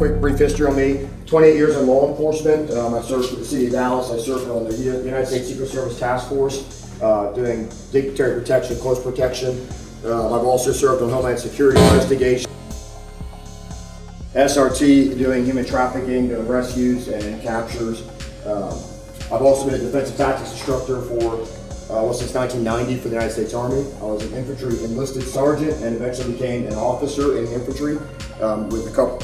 quick brief history on me. 28 years in law enforcement. I served for the city of Dallas. I served on the United States Secret Service Task Force, doing dignitary protection, close protection. I've also served on Homeland Security investigation. SRT, doing human trafficking, doing rescues and captures. I've also been a defensive tactics instructor for since 1990 for the United States Army. I was an infantry enlisted sergeant and eventually became an officer in the infantry with a couple.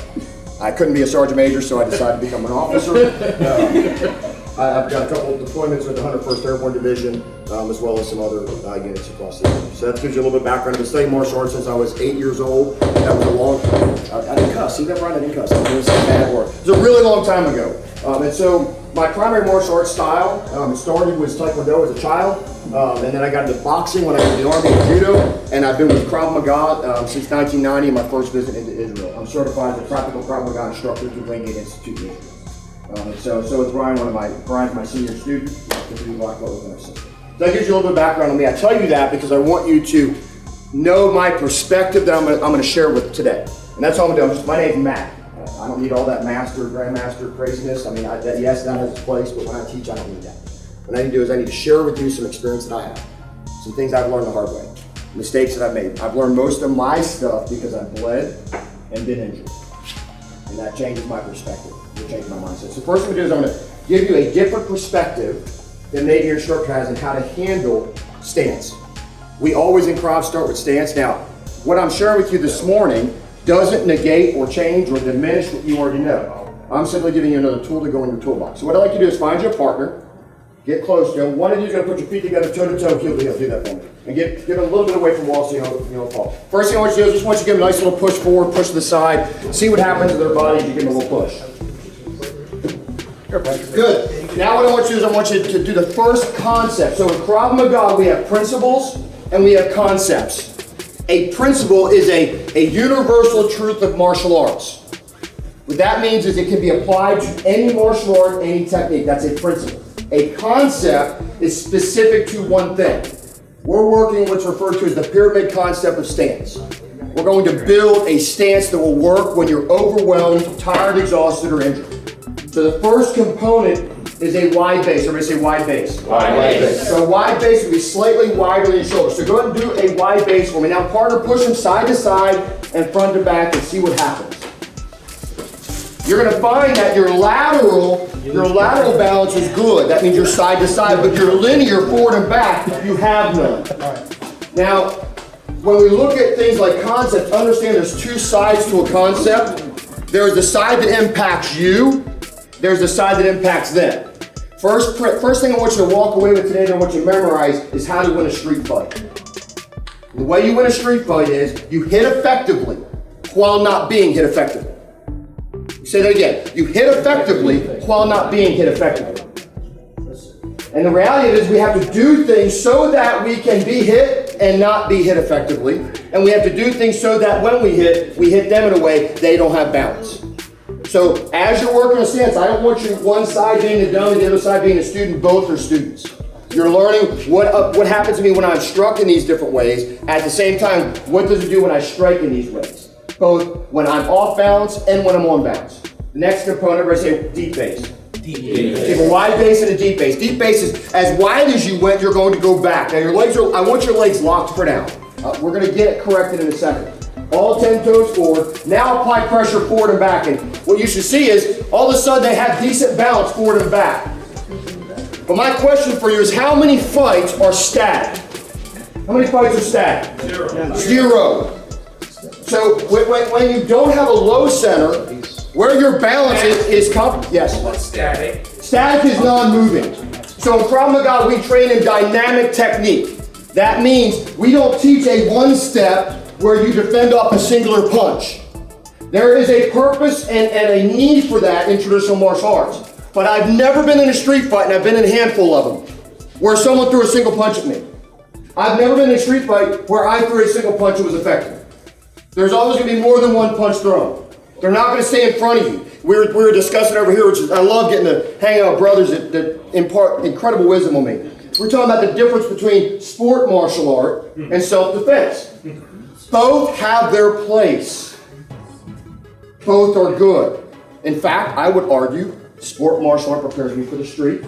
I couldn't be a sergeant major, so I decided to become an officer. I've got a couple of deployments with the 101st Airborne Division, as well as some other units across the country. So that gives you a little bit of background. I've been studying martial arts since I was 8 years old. That was a long I didn't cuss. See that, Brian? I didn't cuss. I was doing some bad work. It was a really long time ago. And so my primary martial arts style, it started with Taekwondo as a child. And then I got into boxing when I was in the Army and Judo, and I've been with Krav Maga since 1990, my first visit into Israel. I'm certified as a practical Krav Maga instructor through Wingate Institute in Israel. So is Brian, Brian's my senior student, continuing black belt within our system. So that gives you a little bit of background on me. I tell you that because I want you to know my perspective that I'm going to share with today. And that's all I'm going to do. My name's Matt. I don't need all that master, grandmaster craziness. I mean, yes, that has its place, but when I teach, I don't need that. What I need to do is I need to share with you some experience that I have, some things I've learned the hard way, mistakes that I've made. I've learned most of my stuff because I've bled and been injured. And that changes my perspective. It changes my mindset. So first thing I'm going to do is I'm going to give you a different perspective than maybe your instructor has on how to handle stance. We always in Krav start with stance. Now, what I'm sharing with you this morning doesn't negate or change or diminish what you already know. I'm simply giving you another tool to go in your toolbox. So what I'd like you to do is find your partner. Get close to him. One of you is going to put your feet together, toe to toe, heel to heel. Do that for me. And get a little bit away from the wall so you don't fall. First thing I want you to do is just want you to give them a nice little push forward, push to the side. See what happens to their body as you give them a little push. Good. Now what I want you to do is I want you to do the first concept. So in Krav Maga we have principles and we have concepts. A principle is a universal truth of martial arts. What that means is it can be applied to any martial art, any technique. That's a principle. A concept is specific to one thing. We're working what's referred to as the pyramid concept of stance. We're going to build a stance that will work when you're overwhelmed, tired, exhausted, or injured. So the first component is a wide base. Everybody say wide base. Wide base. So a wide base will be slightly wider than your shoulder. So go ahead and do a wide base for me. Now partner, push them side to side and front to back and see what happens. You're going to find that your lateral balance is good. That means you're side to side, but your linear forward and back, you have none. Now, when we look at things like concepts, understand there's two sides to a concept. There's the side that impacts you. There's the side that impacts them. First thing I want you to walk away with today that I want you to memorize is how to win a street fight. The way you win a street fight is you hit effectively while not being hit effectively. Say that again. You hit effectively while not being hit effectively. And the reality is we have to do things so that we can be hit and not be hit effectively. And we have to do things so that when we hit them in a way they don't have balance. So as you're working a stance, I don't want you one side being the dummy, the other side being a student. Both are students. You're learning what happens to me when I'm struck in these different ways. At the same time, what does it do when I strike in these ways? Both when I'm off balance and when I'm on balance. The next component, we're going to say deep base. Deep base. You have a wide base and a deep base. Deep base is as wide as you went, you're going to go back. Now I want your legs locked for now. We're going to get it corrected in a second. All 10 toes forward. Now apply pressure forward and back. And what you should see is all of a sudden they have decent balance forward and back. But my question for you is how many fights are static? How many fights are static? Zero. So when you don't have a low center, where your balance is yes. What's static? Static is non-moving. So in Krav Maga we train in dynamic technique. That means we don't teach a one step where you defend off a singular punch. There is a purpose and a need for that in traditional martial arts. But I've never been in a street fight, and I've been in a handful of them, where someone threw a single punch at me. I've never been in a street fight where I threw a single punch that was effective. There's always going to be more than one punch thrown. They're not going to stay in front of you. We were discussing over here, which is, I love getting to hang out with brothers that impart incredible wisdom on me. We're talking about the difference between sport martial art and self-defense. Both have their place. Both are good. In fact, I would argue sport martial art prepares me for the street.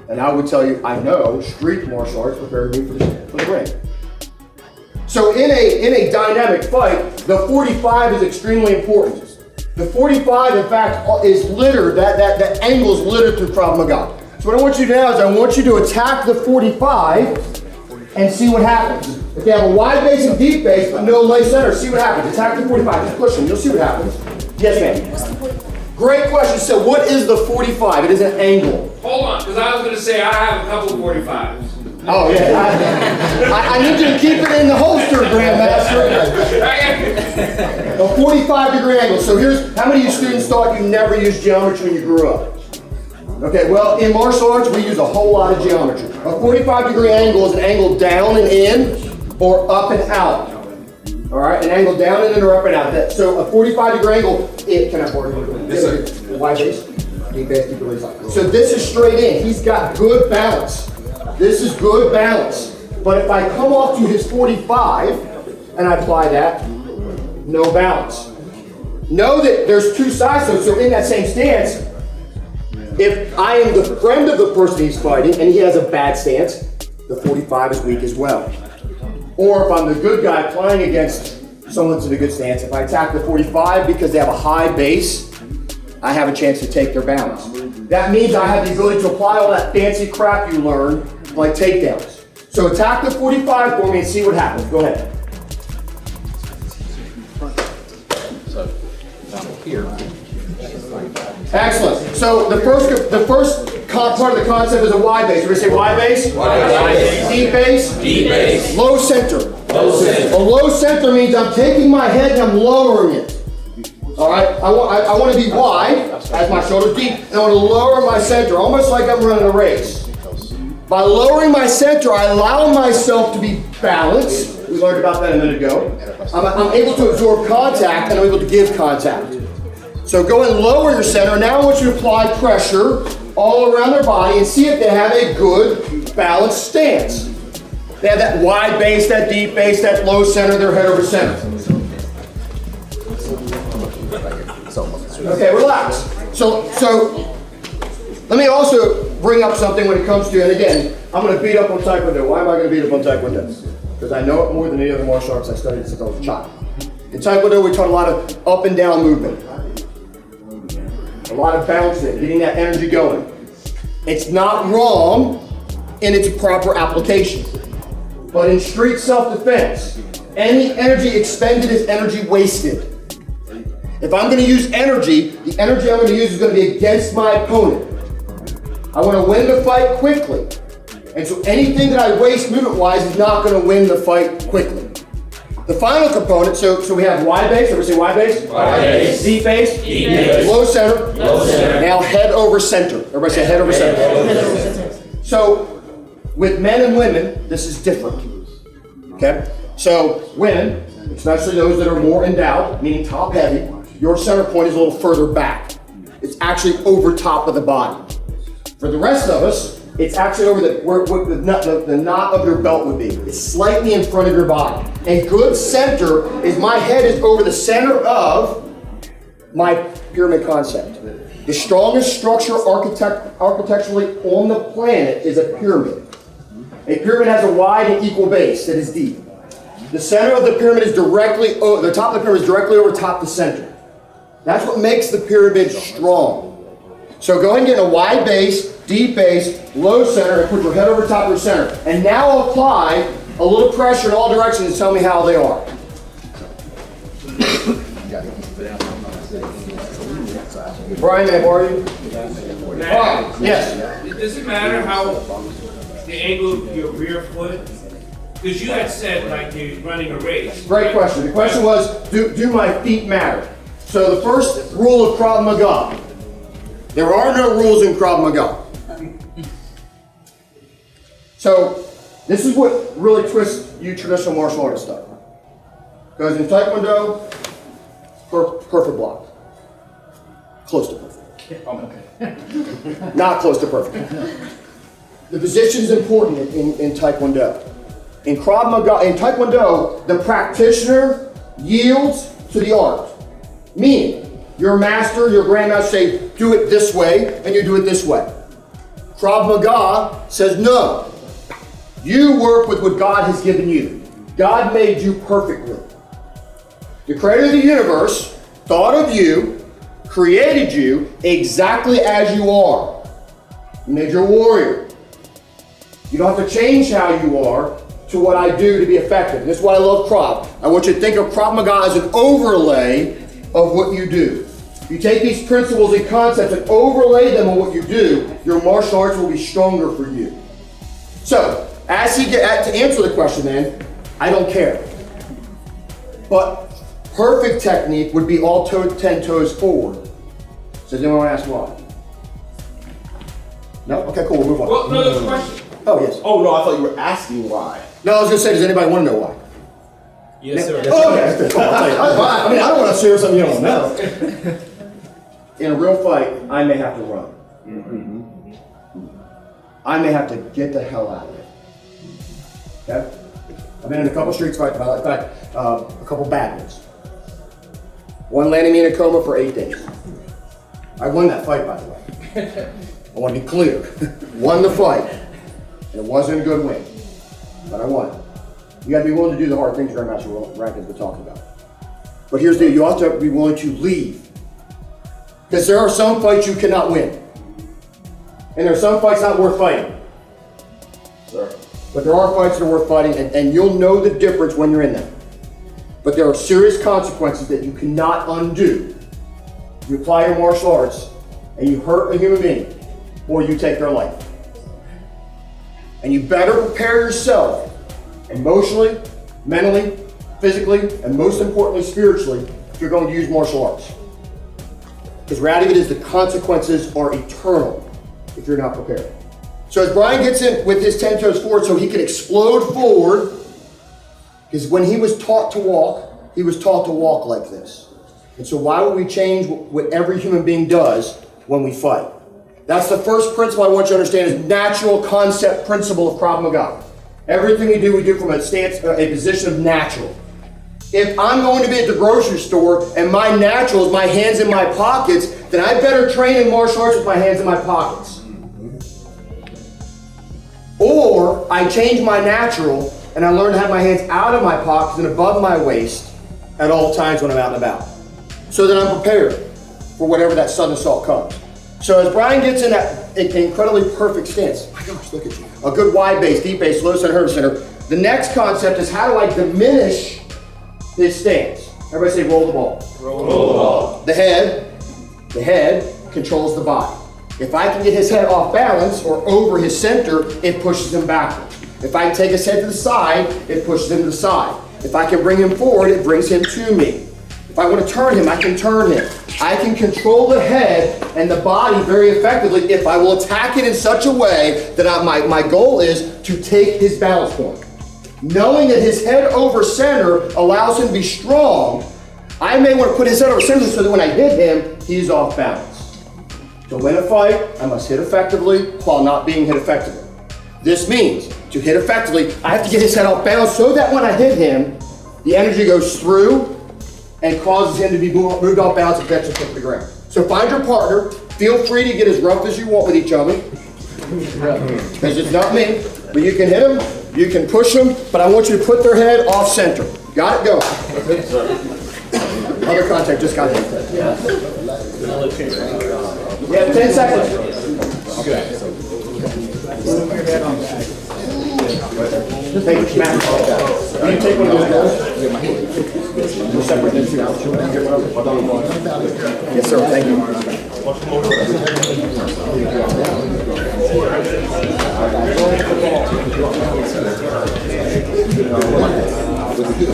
And I would tell you, I know street martial arts prepares me for the ring. So in a dynamic fight, the 45 is extremely important. The 45, in fact, is littered, that angle is littered through Krav Maga. So what I want you to do now is I want you to attack the 45 and see what happens. If they have a wide base and deep base, but no low center, see what happens. Attack the 45, just push them, you'll see what happens. Yes, ma'am. Great question. So what is the 45? It is an angle. Hold on, because I was going to say I have a couple of 45s. Oh, yeah. I need you to keep it in the holster, Grandmaster. A 45-degree angle. So here's, how many of you students thought you never used geometry when you grew up? Okay, well, in martial arts, we use a whole lot of geometry. A 45-degree angle is an angle down and in, or up and out. All right, an angle down and in or up and out. So a 45-degree angle, can I borrow you? Yes, sir. Wide base, deep base, deep release. So this is straight in. He's got good balance. This is good balance. But if I come off to his 45 and I apply that, no balance. Know that there's two sides to it. So in that same stance, if I am the friend of the person he's fighting and he has a bad stance, the 45 is weak as well. Or if I'm the good guy playing against someone that's in a good stance, if I attack the 45 because they have a high base, I have a chance to take their balance. That means I have the ability to apply all that fancy crap you learned, like takedowns. So attack the 45 for me and see what happens. Go ahead. So, here. Excellent. So the first part of the concept is a wide base. Everybody say wide base? Wide base. Deep base? Deep base. Low center. Low center. A low center means I'm taking my head and I'm lowering it. All right? I want to be wide as my shoulders deep, and I want to lower my center, almost like I'm running a race. By lowering my center, I allow myself to be balanced. We learned about that a minute ago. I'm able to absorb contact, and I'm able to give contact. So go and lower your center. Now I want you to apply pressure all around their body and see if they have a good balanced stance. They have that wide base, that deep base, that low center, their head over center. Okay, relax. So let me also bring up something when it comes to, and again, I'm going to beat up on Taekwondo. Why am I going to beat up on Taekwondo? Because I know it more than any other martial arts. I studied it since I was a child. In Taekwondo, we taught a lot of up and down movement. A lot of bouncing, getting that energy going. It's not wrong in its proper application. But in street self-defense, any energy expended is energy wasted. If I'm going to use energy, the energy I'm going to use is going to be against my opponent. I want to win the fight quickly. And so anything that I waste movement-wise is not going to win the fight quickly. The final component, so we have wide base. Everybody say wide base? Wide base. Deep base? Deep base. Low center? Low center. Now head over center. Everybody say head over center. So with men and women, this is different. Okay? So women, especially those that are more endowed, meaning top heavy, your center point is a little further back. It's actually over top of the body. For the rest of us, it's actually over where the knot of your belt would be. It's slightly in front of your body. A good center is my head is over the center of my pyramid concept. The strongest structure architecturally on the planet is a pyramid. A pyramid has a wide and equal base that is deep. The center of the pyramid is the top of the pyramid is directly over top the center. That's what makes the pyramid strong. So go ahead and get a wide base, deep base, low center, and put your head over top of your center. And now apply a little pressure in all directions and tell me how they are. Brian, may I borrow you? Yes. Does it matter how the angle of your rear foot? Because you had said like you're running a race. Great question. The question was, do my feet matter? So the first rule of Krav Maga. There are no rules in Krav Maga. So this is what really twists you traditional martial artist stuff. Because in Taekwondo, perfect block. Close to perfect. Not close to perfect. The position is important in Taekwondo. In Krav Maga, in Taekwondo, the practitioner yields to the art. Meaning, Your master, your grandmaster say, do it this way, and you do it this way. Krav Maga says, no. You work with what God has given you. God made you perfectly. The creator of the universe thought of you, created you exactly as you are. He made you a warrior. You don't have to change how you are to what I do to be effective. And this is why I love Krav. I want you to think of Krav Maga as an overlay of what you do. You take these principles and concepts and overlay them on what you do, your martial arts will be stronger for you. So, to answer the question then, I don't care. But perfect technique would be all 10 toes forward. So does anyone want to ask why? No? Okay, cool, we'll move on. Well, no, there's a question. Oh, yes. Oh no, I thought you were asking why. No, I was going to say, does anybody want to know why? Yes, sir. Oh, okay. Cool, I'll tell you. I mean, I don't want to share something you don't know. In a real fight, I may have to run. I may have to get the hell out of it. Okay? I've been in a couple street fights, in fact, a couple bad ones. One landed me in a coma for 8 days. I won that fight, by the way. I want to be clear. Won the fight. And it wasn't a good win. But I won. You got to be willing to do the hard things Grandmaster Rankins been talking about. But here's the deal. You have to be willing to leave. Because there are some fights you cannot win. And there are some fights not worth fighting. Sir. But there are fights that are worth fighting, and you'll know the difference when you're in them. But there are serious consequences that you cannot undo. You apply your martial arts, and you hurt a human being, or you take their life. And you better prepare yourself emotionally, mentally, physically, and most importantly, spiritually, if you're going to use martial arts. Because reality of it is the consequences are eternal if you're not prepared. So as Brian gets in with his 10 toes forward so he can explode forward, because when he was taught to walk like this. And so why would we change what every human being does when we fight? That's the first principle I want you to understand is natural concept principle of Krav Maga. Everything we do from a stance, a position of natural. If I'm going to be at the grocery store and my natural is my hands in my pockets, then I better train in martial arts with my hands in my pockets. Or I change my natural and I learn to have my hands out of my pockets and above my waist at all times when I'm out and about. So that I'm prepared for whatever that sudden assault comes. So as Brian gets in that incredibly perfect stance, my gosh, look at you. A good wide base, deep base, low center, hurt center. The next concept is how do I diminish his stance? Everybody say roll the ball. Roll the ball. The head controls the body. If I can get his head off balance or over his center, it pushes him backwards. If I can take his head to the side, it pushes him to the side. If I can bring him forward, it brings him to me. If I want to turn him, I can turn him. I can control the head and the body very effectively if I will attack it in such a way that my goal is to take his balance point. Knowing that his head over center allows him to be strong, I may want to put his head over center so that when I hit him, he's off balance. To win a fight, I must hit effectively while not being hit effectively. This means, to hit effectively, I have to get his head off balance so that when I hit him, the energy goes through and causes him to be moved off balance and gets him to the ground. So find your partner, feel free to get as rough as you want with each other, because it's not me, but you can hit them, you can push them, but I want you to put their head off center. Got it? Go. Other contact just got hit. We have 10 seconds. Thank you, Matt. Will you take one of those guys? We'll separate them two. Yes, sir. Thank you.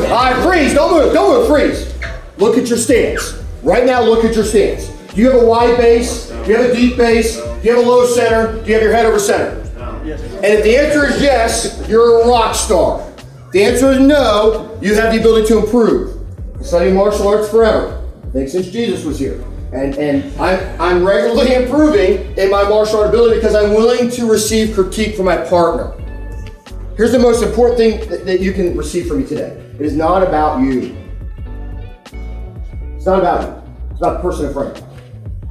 All right, freeze. Don't move. Don't move. Freeze. Look at your stance. Right now, look at your stance. Do you have a wide base? Do you have a deep base? Do you have a low center? Do you have your head over center? And if the answer is yes, you're a rock star. If the answer is no, you have the ability to improve. I'm studying martial arts forever. I think since Jesus was here. And I'm regularly improving in my martial art ability because I'm willing to receive critique from my partner. Here's the most important thing that you can receive from me today. It is not about you. It's not about you. It's about the person in front of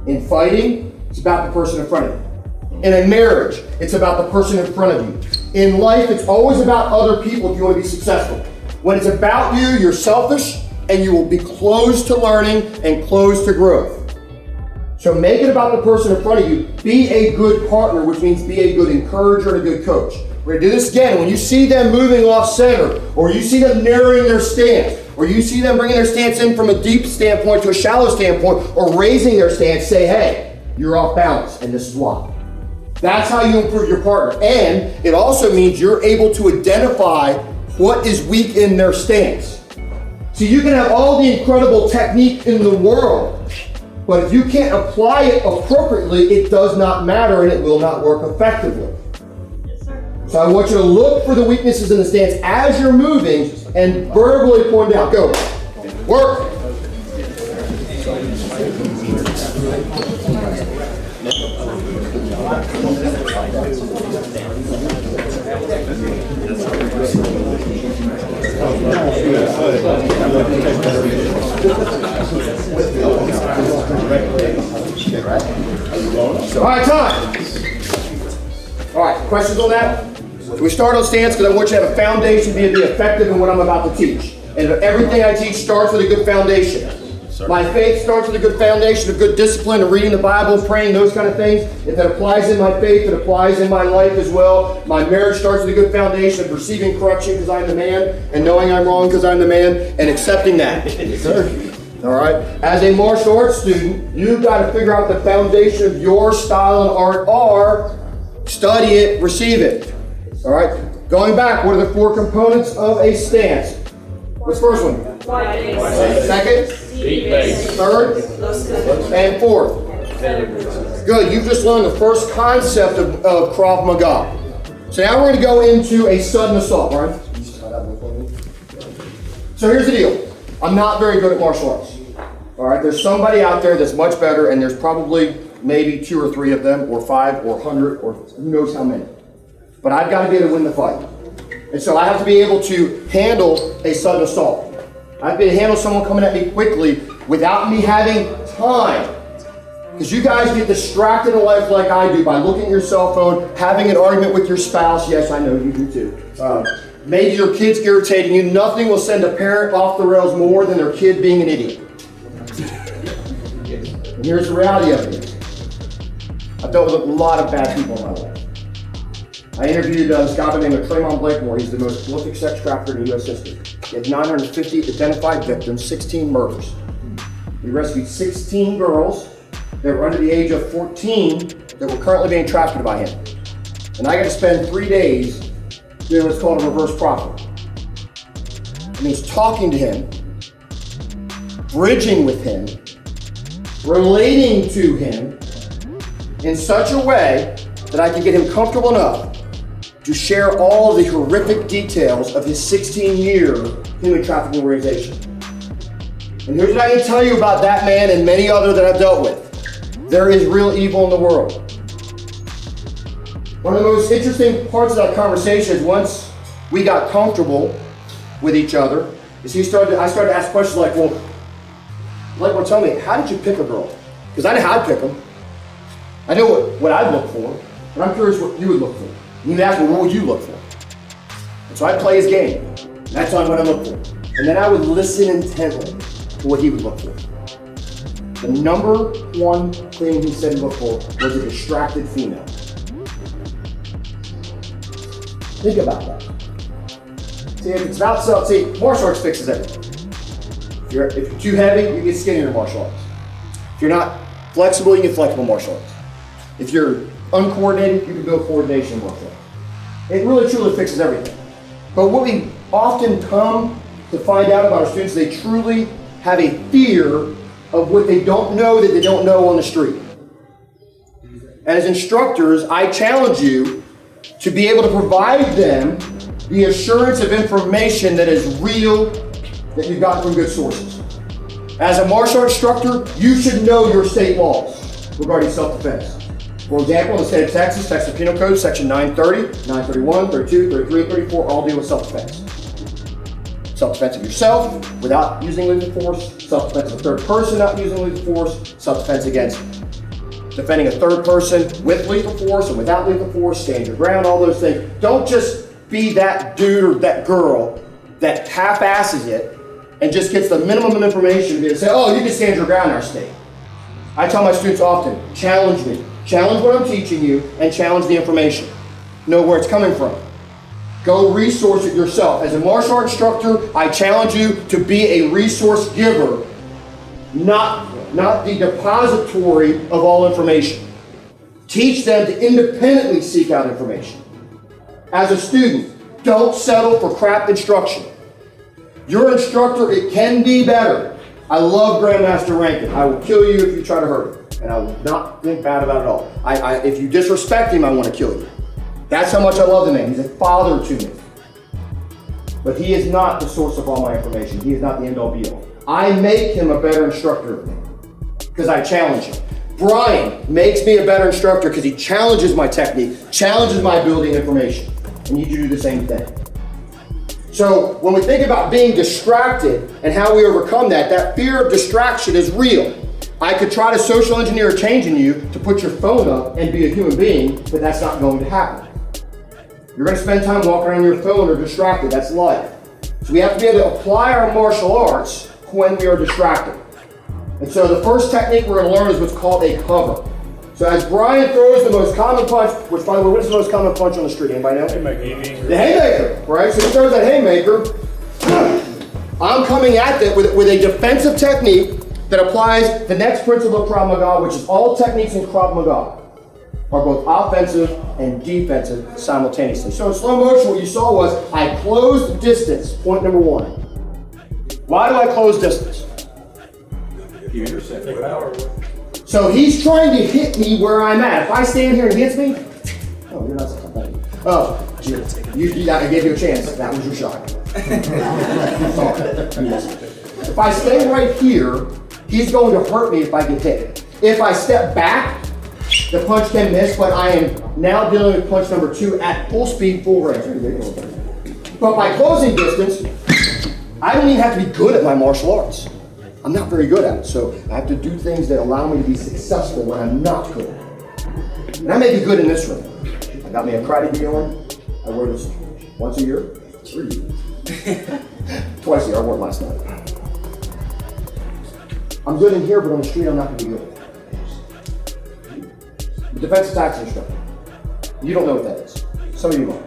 you. In fighting, it's about the person in front of you. In a marriage, it's about the person in front of you. In life, it's always about other people if you want to be successful. When it's about you, you're selfish, and you will be closed to learning and closed to growth. So make it about the person in front of you. Be a good partner, which means be a good encourager and a good coach. We're going to do this again. When you see them moving off center, or you see them narrowing their stance, or you see them bringing their stance in from a deep standpoint to a shallow standpoint, or raising their stance, say, hey, you're off balance, and this is why. That's how you improve your partner. And it also means you're able to identify what is weak in their stance. So you can have all the incredible technique in the world, but if you can't apply it appropriately, it does not matter and it will not work effectively. So I want you to look for the weaknesses in the stance as you're moving and verbally point out. Go. Work. All right, time. All right, questions on that? We start on stance because I want you to have a foundation to be effective in what I'm about to teach. And everything I teach starts with a good foundation. My faith starts with a good foundation of good discipline, of reading the Bible, praying, those kind of things. If that applies in my faith, it applies in my life as well. My marriage starts with a good foundation of receiving correction because I'm the man, and knowing I'm wrong because I'm the man, and accepting that. All right? As a martial arts student, you've got to figure out the foundation of your style and art are study it, receive it. All right? Going back, what are the 4 components of a stance? What's the first one? Second? Third? And fourth? Good. You've just learned the first concept of Krav Maga. So now we're going to go into a sudden assault, right? So here's the deal. I'm not very good at martial arts. All right? There's somebody out there that's much better, and there's probably maybe 2 or 3 of them, or 5 or 100, or who knows how many. But I've got to be able to win the fight. And so I have to be able to handle a sudden assault. I have to be able to handle someone coming at me quickly without me having time. Because you guys get distracted in life like I do by looking at your cell phone, having an argument with your spouse. Yes, I know you do too. Maybe your kid's irritating you. Nothing will send a parent off the rails more than their kid being an idiot. And here's the reality of it. I've dealt with a lot of bad people in my life. I interviewed this guy by the name of Trayvon Blakemore. He's the most prolific sex trafficker in U.S. history. He had 950 identified victims, 16 murders. He rescued 16 girls that were under the age of 14 that were currently being trafficked by him. And I got to spend 3 days doing what's called a reverse prophet. It means talking to him, bridging with him, relating to him in such a way that I can get him comfortable enough to share all of the horrific details of his 16-year human trafficking organization. And here's what I can tell you about that man and many other that I've dealt with. There is real evil in the world. One of the most interesting parts of that conversation is once we got comfortable with each other, is I started to ask questions like, tell me, how did you pick a girl? Because I know how I'd pick them. I know what I'd look for, but I'm curious what you would look for. And you'd ask me, what would you look for? And so I'd play his game. And that's what I look for. And then I would listen intently to what he would look for. The number 1 thing he said he looked for was a distracted female. Think about that. See, if it's about martial arts fixes everything. If you're too heavy, you get skinnier in martial arts. If you're not flexible, you get flexible in martial arts. If you're uncoordinated, you can build coordination in martial arts. It really truly fixes everything. But what we often come to find out about our students, they truly have a fear of what they don't know that they don't know on the street. And as instructors, I challenge you to be able to provide them the assurance of information that is real, that you've got from good sources. As a martial arts instructor, you should know your state laws regarding self-defense. For example, in the state of Texas, Texas Penal Code, section 930, 931, 32, 33, 34, all deal with self-defense. self-defense of yourself without using lethal force, self-defense of a third person not using lethal force, self-defense against defending a third person with lethal force and without lethal force, stand your ground, all those things. Don't just be that dude or that girl that half-asses it and just gets the minimum of information to say, oh, you can stand your ground in our state. I tell my students often, challenge me. Challenge what I'm teaching you and challenge the information. Know where it's coming from. Go resource it yourself. As a martial art instructor, I challenge you to be a resource giver, not the depository of all information. Teach them to independently seek out information. As a student, don't settle for crap instruction. Your instructor, it can be better. I love Grandmaster Rankin. I will kill you if you try to hurt him. And I will not think bad about it at all. If you disrespect him, I want to kill you. That's how much I love the man. He's a father to me. But he is not the source of all my information. He is not the end-all be-all. I make him a better instructor because I challenge him. Brian makes me a better instructor because he challenges my technique, challenges my ability and information. And you do the same thing. So when we think about being distracted and how we overcome that, that fear of distraction is real. I could try to social engineer a change in you to put your phone up and be a human being, but that's not going to happen. You're going to spend time walking around your phone or distracted. That's life. So we have to be able to apply our martial arts when we are distracted. And so the first technique we're going to learn is what's called a cover. So as Brian throws the most common punch, which by the way, what is the most common punch on the street? Anybody know? Haymaker. The haymaker, right? So he throws that haymaker. I'm coming at that with a defensive technique that applies the next principle of Krav Maga, which is all techniques in Krav Maga are both offensive and defensive simultaneously. So in slow motion, what you saw was I closed distance, point number one. Why do I close distance? You intercept with power. So he's trying to hit me where I'm at. If I stand here and he hits me, oh, you're not something. Oh, I gave you a chance. That was your shot. If I stay right here, he's going to hurt me if I get hit. If I step back, the punch can miss, but I am now dealing with punch number two at full speed, full range. But by closing distance, I don't even have to be good at my martial arts. I'm not very good at it, so I have to do things that allow me to be successful when I'm not good. And I may be good in this room. I got me a karate gi on. I wear this once a year. 3 years. Twice a year. I wore it last night. I'm good in here, but on the street I'm not going to be good. Defensive tactics instructor. You don't know what that is. Some of you don't.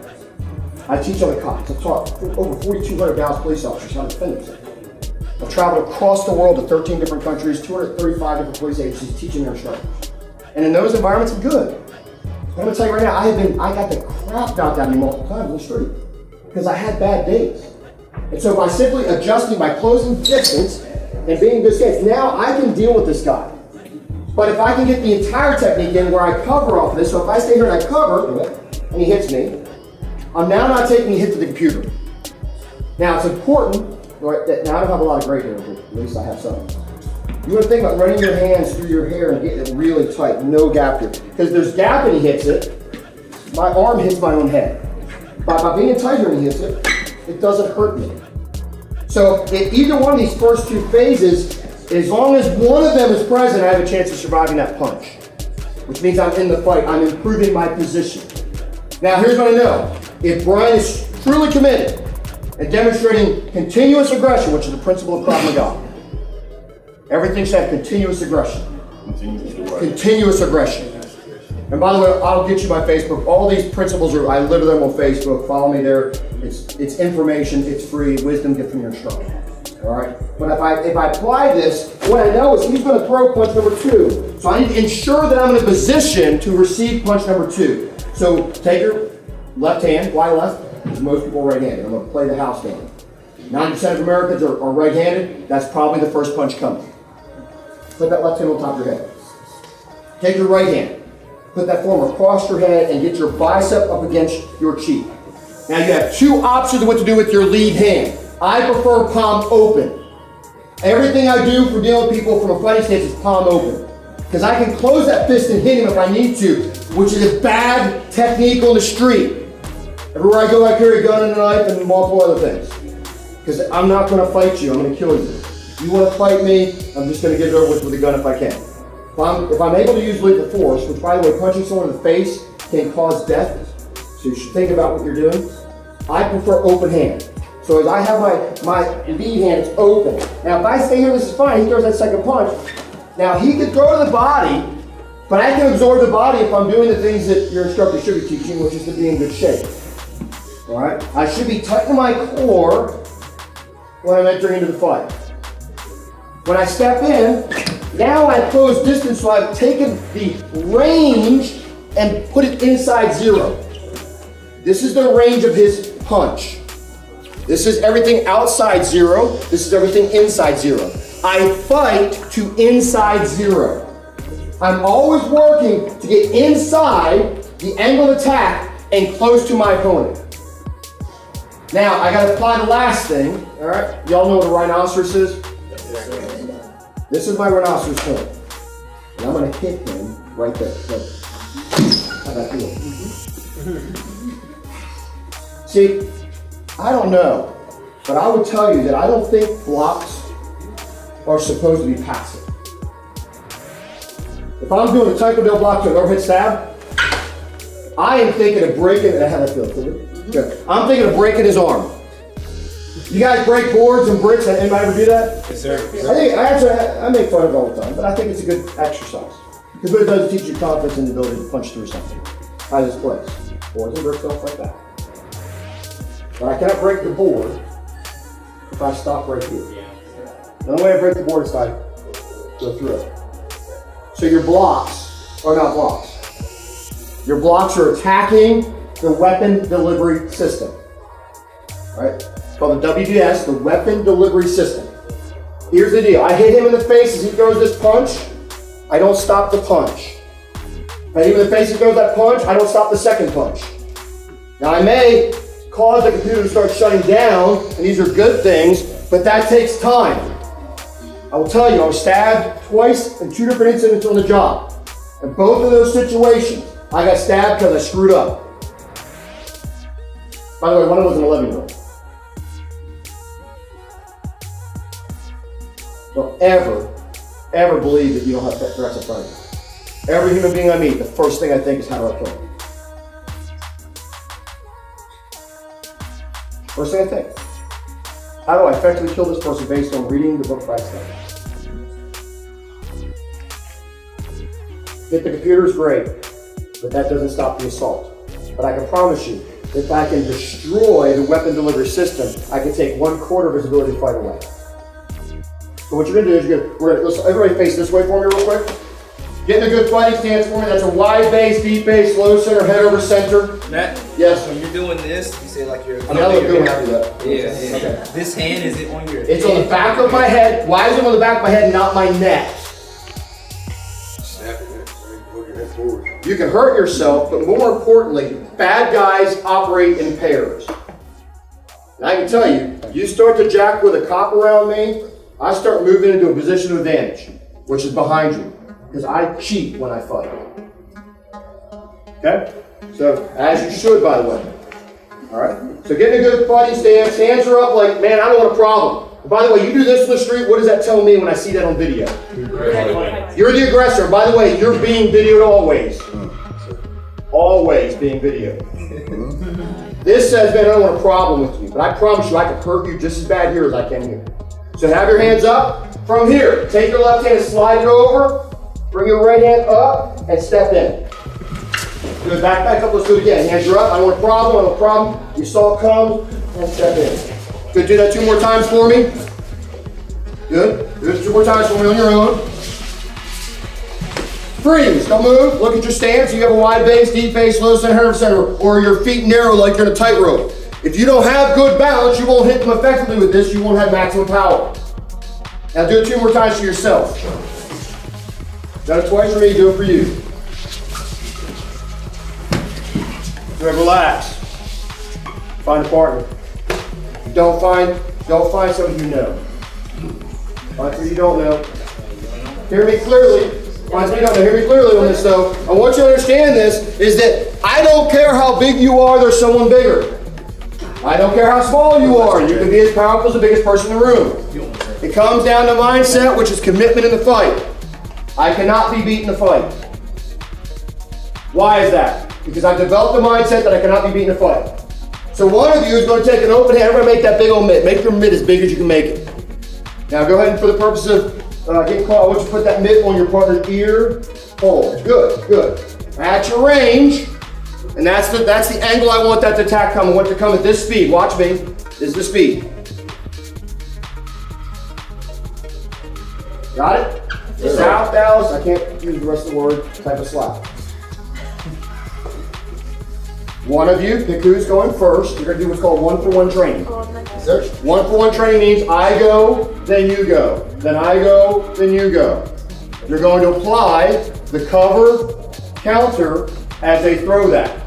I teach other cops. I've taught over 4,200 Dallas police officers how to defend themselves. I've traveled across the world to 13 different countries, 235 different police agencies teaching their instructors. And in those environments, I'm good. I'm going to tell you right now, I got the crap knocked out of me multiple times on the street because I had bad days. And so by simply adjusting my closing distance and being good skates, now I can deal with this guy. But if I can get the entire technique in where I cover off of this, so if I stay here and I cover, and he hits me, I'm now not taking a hit to the computer. Now it's important, right, that now I don't have a lot of gray hair, but at least I have some. You want to think about running your hands through your hair and getting it really tight, no gap here. Because there's gap and he hits it, my arm hits my own head. By being tight here and he hits it, it doesn't hurt me. So in either one of these first two phases, as long as one of them is present, I have a chance of surviving that punch. Which means I'm in the fight, I'm improving my position. Now here's what I know. If Brian is truly committed and demonstrating continuous aggression, which is the principle of Krav Maga, everything said continuous aggression. Continuous aggression. And by the way, I'll get you my Facebook. All these principles are, I live them on Facebook. Follow me there. It's information, it's free, wisdom gift from your instructor. All right? But if I apply this, what I know is he's going to throw punch number two. So I need to ensure that I'm in a position to receive punch number two. So take your left hand. Why left? Because most people are right-handed. I'm going to play the house game. 90% of Americans are right-handed. That's probably the first punch coming. Put that left hand on top of your head. Take your right hand. Put that form across your head and get your bicep up against your cheek. Now you have two options of what to do with your lead hand. I prefer palm open. Everything I do for dealing with people from a fighting stance is palm open. Because I can close that fist and hit him if I need to, which is a bad technique on the street. Everywhere I go, I carry a gun and a knife and multiple other things. Because I'm not going to fight you, I'm going to kill you. If you want to fight me, I'm just going to get it over with a gun if I can. If I'm able to use lethal force, which by the way, punching someone in the face can cause death, so you should think about what you're doing. I prefer open hand. So as I have my lead hand, it's open. Now if I stay here, this is fine, he throws that second punch. Now he could throw to the body, but I can absorb the body if I'm doing the things that your instructor should be teaching, which is to be in good shape. All right? I should be tightening my core when I'm entering into the fight. When I step in, now I close distance, so I've taken the range and put it inside 0. This is the range of his punch. This is everything outside 0. This is everything inside 0. I fight to inside 0. I'm always working to get inside the angle of attack and close to my opponent. Now, I gotta apply the last thing, all right? Y'all know what a rhinoceros is? This is my rhinoceros point. And I'm gonna hit him right there. Look. How'd that feel? See, I don't know, but I would tell you that I don't think blocks are supposed to be passive. If I'm doing a taekwondo block to an overhead stab, I am thinking of breaking, how that feel? Good. I'm thinking of breaking his arm. You guys break boards and bricks, anybody ever do that? Yes, sir. I make fun of it all the time, but I think it's a good exercise. Because what it does is teach you confidence and the ability to punch through something. How this plays. Boards and bricks don't like that. But I cannot break the board if I stop right here. The only way I break the board is if I go through it. So your blocks are not blocks. Your blocks are attacking the weapon delivery system. Right? It's called the WDS, the weapon delivery system. Here's the deal. I hit him in the face as he throws this punch. I don't stop the punch. If I hit him in the face as he throws that punch, I don't stop the second punch. Now I may cause the computer to start shutting down, and these are good things, but that takes time. I will tell you, I was stabbed twice in 2 different incidents on the job. In both of those situations, I got stabbed because I screwed up. By the way, one of them was an 11-year-old. Don't ever believe that you don't have threats in front of you. Every human being I meet, the first thing I think is, how do I kill him? First thing I think. How do I effectively kill this person based on reading the book by itself? Hit the computer is great, but that doesn't stop the assault. But I can promise you, if I can destroy the weapon delivery system, I can take 1/4 of his ability to fight away. So what you're gonna do is let's everybody face this way for me real quick. Get in a good fighting stance for me. That's a wide base, deep base, low center, head over center. Matt? Yes. When you're doing this, you say like you're... I mean, I look good when I do that. Yeah. Okay. This hand, is it on your It's on the back of my head. Why is it on the back of my head, not my neck? You can hurt yourself, but more importantly, bad guys operate in pairs. And I can tell you, you start to jack with a cop around me, I start moving into a position of advantage, which is behind you, because I cheat when I fight. Okay? So, as you should, by the way. All right? So get in a good fighting stance. Hands are up like, man, I don't want a problem. And by the way, you do this in the street, what does that tell me when I see that on video? You're the aggressor. By the way, you're being videoed always. Always being videoed. This says, man, I don't want a problem with you, but I promise you I can hurt you just as bad here as I can here. So have your hands up. From here, take your left hand and slide it over. Bring your right hand up and step in. Good, back up, let's do it again. Hands are up, I don't want a problem, I don't want a problem. You saw it come, and step in. Good, do that 2 more times for me. Good, do it 2 more times for me on your own. Freeze, don't move, look at your stance. You have a wide base, deep base, low center, head over center, or your feet narrow like you're in a tightrope. If you don't have good balance, you won't hit them effectively with this, you won't have maximum power. Now do it 2 more times for yourself. Done it twice for me, do it for you. Good, relax. Find a partner. Don't find somebody you know. Find somebody you don't know. Hear me clearly. Find somebody you don't know. Hear me clearly on this though. I want you to understand this, is that I don't care how big you are, there's someone bigger. I don't care how small you are. You can be as powerful as the biggest person in the room. It comes down to mindset, which is commitment in the fight. I cannot be beat in the fight. Why is that? Because I've developed a mindset that I cannot be beat in a fight. So one of you is going to take an open hand. Everybody make that big old mitt. Make your mitt as big as you can make it. Now go ahead and for the purpose of getting caught, I want you to put that mitt on your partner's ear. Hold. Good, good. At your range, and that's the angle I want that attack come. I want it to come at this speed. Watch me. This is the speed. Got it? Yes, South Dallas. I can't use the rest of the word. Type of slap. One of you, pick who's going first. You're going to do what's called 1-for-1 training. 1-for-1 training means I go, then you go. Then I go, then you go. You're going to apply the cover counter as they throw that.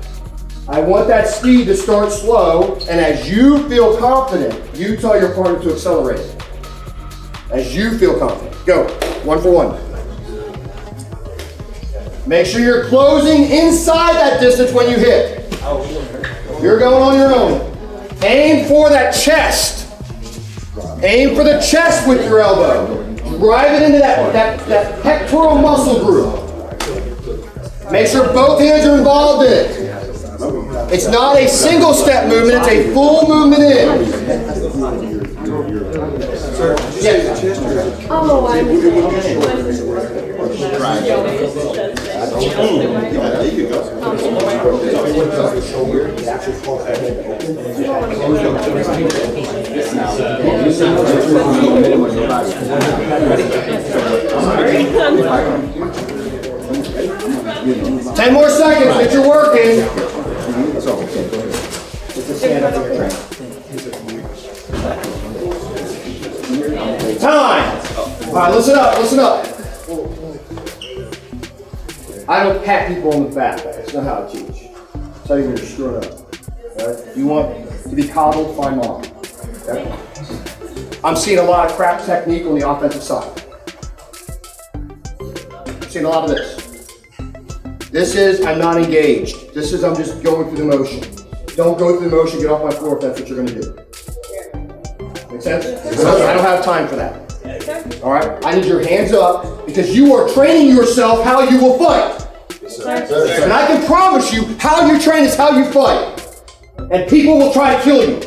I want that speed to start slow, and as you feel confident, you tell your partner to accelerate it. As you feel confident. Go. 1-for-1. Make sure you're closing inside that distance when you hit. You're going on your own. Aim for that chest. Aim for the chest with your elbow. Drive it into that pectoral muscle group. Make sure both hands are involved in it. It's not a single step movement, it's a full movement in. Yes. Oh, I was Sorry. 10 more seconds that you're working. Time. All right, listen up, listen up. I don't pat people on the back. That's not how I teach. I tell you when you're screwing up. Right? You want to be coddled, find mom. Okay? I'm seeing a lot of crap technique on the offensive side. I'm seeing a lot of this. This is, I'm not engaged. This is, I'm just going through the motion. Don't go through the motion, get off my floor if that's what you're going to do. Make sense? I don't have time for that. All right? I need your hands up because you are training yourself how you will fight. And I can promise you, how you train is how you fight. And people will try to kill you.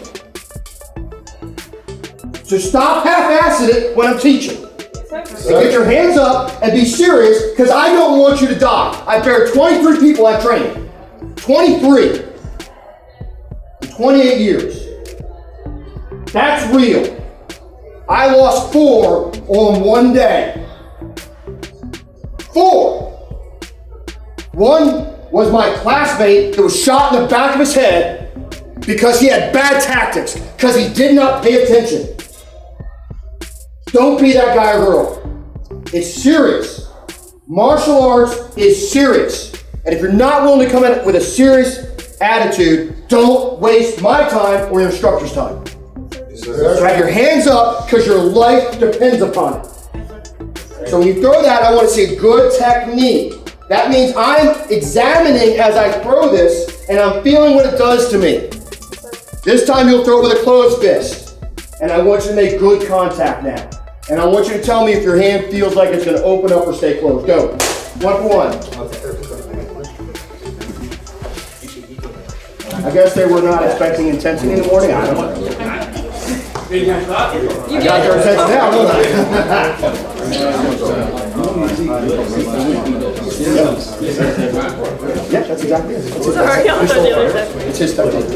So stop half-assing it when I'm teaching. And get your hands up and be serious because I don't want you to die. I bear 23 people I've trained. 23. In 28 years. That's real. I lost 4 on one day. 4. One was my classmate that was shot in the back of his head because he had bad tactics, because he did not pay attention. Don't be that guy or girl. It's serious. Martial arts is serious. And if you're not willing to come in with a serious attitude, don't waste my time or your instructor's time. So have your hands up because your life depends upon it. So when you throw that, I want to see good technique. That means I'm examining as I throw this and I'm feeling what it does to me. This time you'll throw it with a closed fist. And I want you to make good contact now. And I want you to tell me if your hand feels like it's going to open up or stay closed. Go. 1-for-1. I guess they were not expecting intensity in the morning. I don't know. I got your attention now, don't I? Yeah, that's exactly it. sorry, I'll tell you later. It's his technique.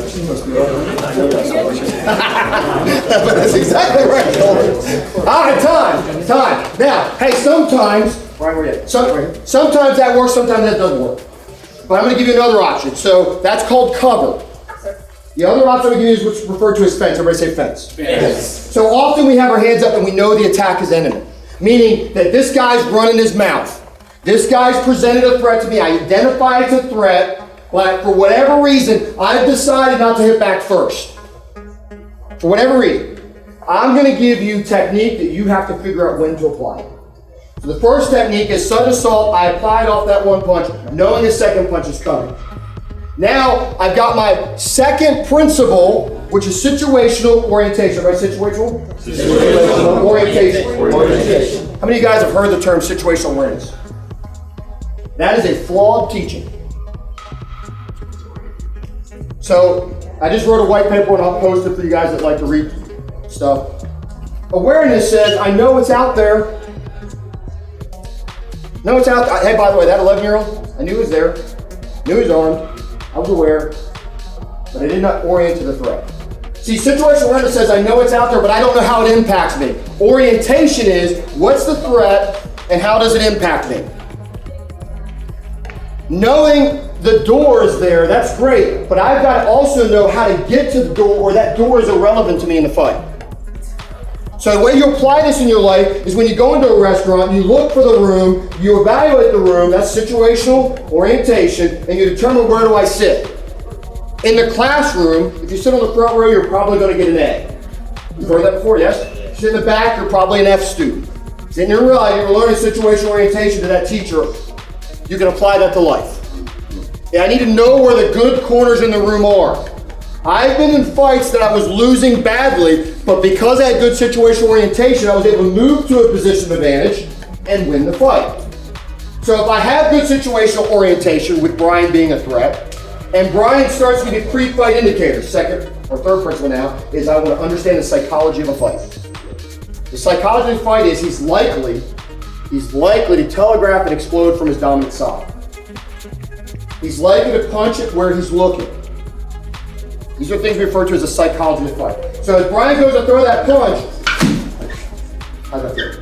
But that's exactly right. All right, time. Now, hey, sometimes that works, sometimes that doesn't work. But I'm going to give you another option. So that's called cover. The other option I'm going to give you is what's referred to as fence. Everybody say fence. Yes. So often we have our hands up and we know the attack is imminent. Meaning that this guy's running his mouth. This guy's presented a threat to me. I identify it's a threat, but for whatever reason, I've decided not to hit back first. For whatever reason. I'm going to give you technique that you have to figure out when to apply. So the first technique is sudden assault. I applied off that one punch, knowing the second punch is coming. Now, I've got my second principle which is situational orientation. Right? Situational? Situational orientation. How many of you guys have heard the term situational awareness? That is a flawed teaching. So, I just wrote a white paper and I'll post it for you guys that like to read stuff. Awareness says, I know it's out there. No, it's out there. Hey, by the way, that 11-year-old, I knew he was there. Knew he was armed. I was aware. But I did not orient to the threat. See, situational awareness says, I know it's out there, but I don't know how it impacts me. Orientation is, what's the threat and how does it impact me? Knowing the door is there, that's great, but I've got to also know how to get to the door, or that door is irrelevant to me in the fight. So the way you apply this in your life is when you go into a restaurant, you look for the room, you evaluate the room, that's situational orientation, and you determine where do I sit. In the classroom, if you sit on the front row, you're probably going to get an A. You've heard that before, yes? If you sit in the back, you're probably an F student. Then you're learning situational orientation to that teacher. You can apply that to life. Yeah, I need to know where the good corners in the room are. I've been in fights that I was losing badly, but because I had good situational orientation, I was able to move to a position of advantage and win the fight. So if I have good situational orientation, with Brian being a threat, and Brian starts to get pre-fight indicators, second or third principle now, is I want to understand the psychology of a fight. The psychology of a fight is he's likely to telegraph and explode from his dominant side. He's likely to punch it where he's looking. These are things we refer to as the psychology of the fight. So as Brian goes to throw that punch, how's that feel?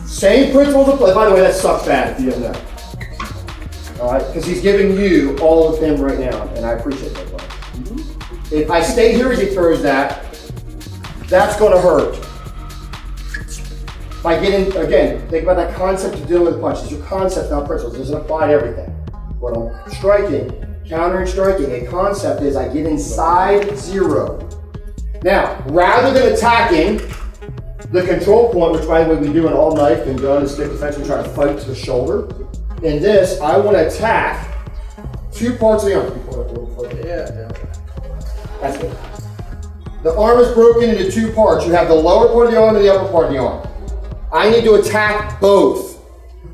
Same principles apply. By the way, that sucks bad if you didn't know. All right, because he's giving you all of him right now, and I appreciate that, Brian. If I stay here as he throws that, that's going to hurt. If I get in, again, think about that concept of dealing with punches. Your concept, not principles, doesn't apply to everything. When I'm striking, countering striking, a concept is I get inside zero. Now, rather than attacking the control point, which by the way we do in all knife and gun and stick defense, we try to fight to the shoulder. In this, I want to attack two parts of the arm. Yeah. That's good. The arm is broken into two parts. You have the lower part of the arm and the upper part of the arm. I need to attack both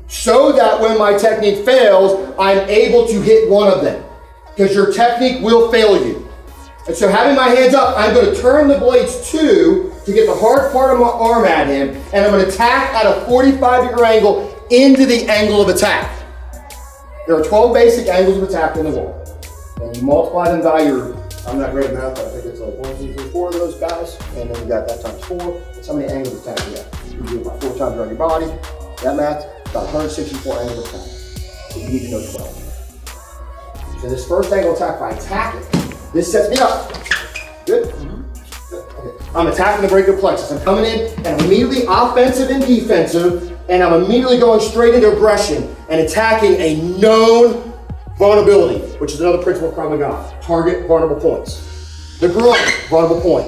so that when my technique fails, I'm able to hit one of them. Because your technique will fail you. And so having my hands up, I'm going to turn the blades to get the hard part of my arm at him, and I'm going to attack at a 45-degree angle into the angle of attack. There are 12 basic angles of attack in the wall. And you multiply them by your, I'm not great at math, but I think it's like 1, 2, 3, 4 of those guys. And then you got that times 4. That's how many angles of attack you have. You do it about 4 times around your body. That math, about 164 angles of attack. So you need to know 12. So this first angle attack, if I attack it, this sets me up. Good? Okay. I'm attacking the brachial plexus. I'm coming in and I'm immediately offensive and defensive, and I'm immediately going straight into aggression and attacking a known vulnerability, which is another principle of Krav Maga. Target vulnerable points. The groin, vulnerable point.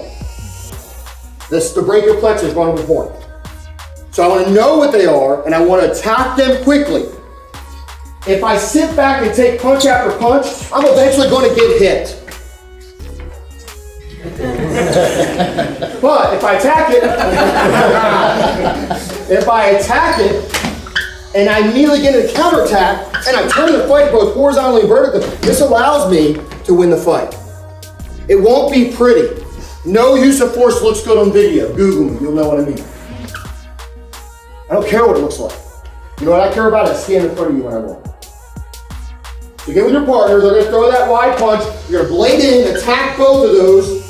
The brachial plexus, vulnerable point. So I want to know what they are, and I want to attack them quickly. If I sit back and take punch after punch, I'm eventually going to get hit. But if I attack it, and I immediately get a counterattack, and I turn the fight both horizontally and vertically, this allows me to win the fight. It won't be pretty. No use of force looks good on video. Google me, you'll know what I mean. I don't care what it looks like. You know what I care about? I stand in front of you when I walk. So get with your partners, they're going to throw that wide punch, you're going to blade in, attack both of those.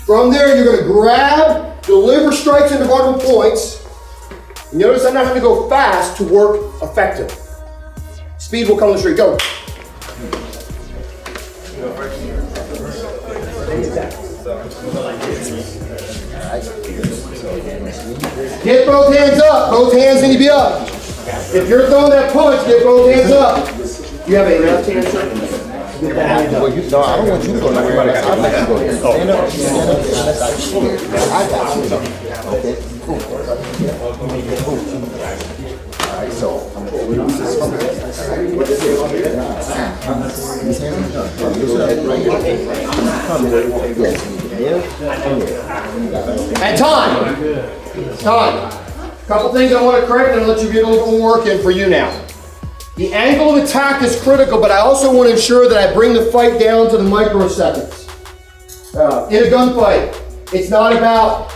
From there, you're going to grab, deliver strikes into vulnerable points. And notice I'm not having to go fast to work effective. Speed will come on the street. Go. Get both hands up. Both hands need to be up. If you're throwing that punch, get both hands up. You have a left hand, sir? Get that hand up. Well, no, I don't want you to go nowhere. I'll let you go there. Stand up, stand up. I got you. Okay, cool. All right, so I'm going to release this from here. These hands, right here. And time. Couple things I want to correct and I'll let you get a little bit more work in for you now. The angle of attack is critical, but I also want to ensure that I bring the fight down to the microseconds. In a gunfight, it's not about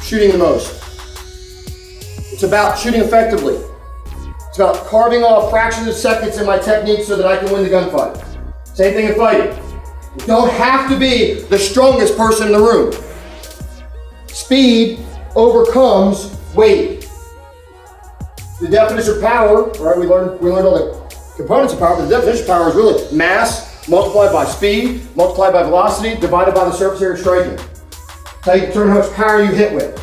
shooting the most. It's about shooting effectively. It's about carving off fractions of seconds in my technique so that I can win the gunfight. Same thing in fighting. You don't have to be the strongest person in the room. Speed overcomes weight. The definition of power, right? We learned all the components of power, but the definition of power is really mass multiplied by speed, multiplied by velocity, divided by the surface area striking. That's how you determine how much power you hit with.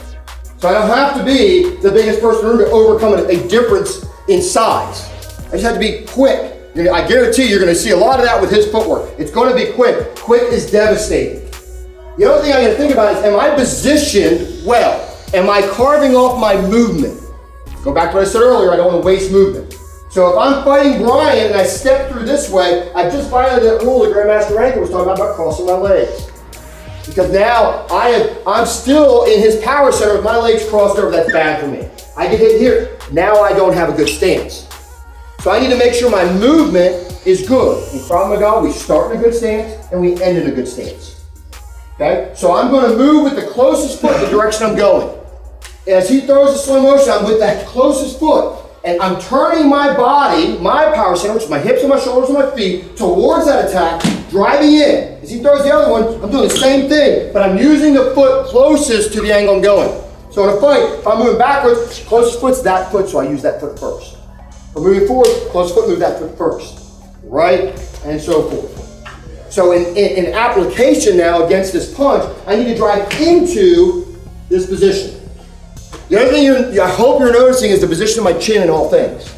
So I don't have to be the biggest person in the room to overcome a difference in size. I just have to be quick. I guarantee you're going to see a lot of that with his footwork. It's going to be quick. Quick is devastating. The other thing I got to think about is, am I positioned well? Am I carving off my movement? Go back to what I said earlier, I don't want to waste movement. So if I'm fighting Brian and I step through this way, I've just violated that rule that Grandmaster Rankin was talking about crossing my legs. Because now I'm still in his power center with my legs crossed over. That's bad for me. I get hit here. Now I don't have a good stance. So I need to make sure my movement is good. In Krav Maga, we start in a good stance and we end in a good stance. Okay? So I'm going to move with the closest foot in the direction I'm going. As he throws a slow motion, I'm with that closest foot. And I'm turning my body, my power center, which is my hips and my shoulders and my feet, towards that attack, driving in. As he throws the other one, I'm doing the same thing, but I'm using the foot closest to the angle I'm going. So in a fight, if I'm moving backwards, closest foot's that foot, so I use that foot first. If I'm moving forward, closest foot, move that foot first. Right? And so forth. So in application now against this punch, I need to drive into this position. The other thing I hope you're noticing is the position of my chin in all things.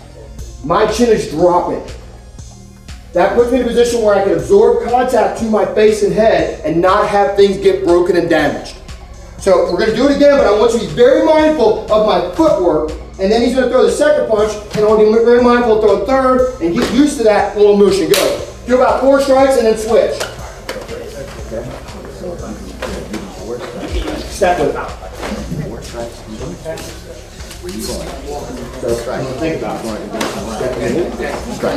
My chin is dropping. That puts me in a position where I can absorb contact to my face and head and not have things get broken and damaged. So we're going to do it again, but I want you to be very mindful of my footwork, and then he's going to throw the second punch, and I want to be very mindful of throwing third and get used to that little motion. Go. Do about 4 strikes and then switch. Step with it. So think about it.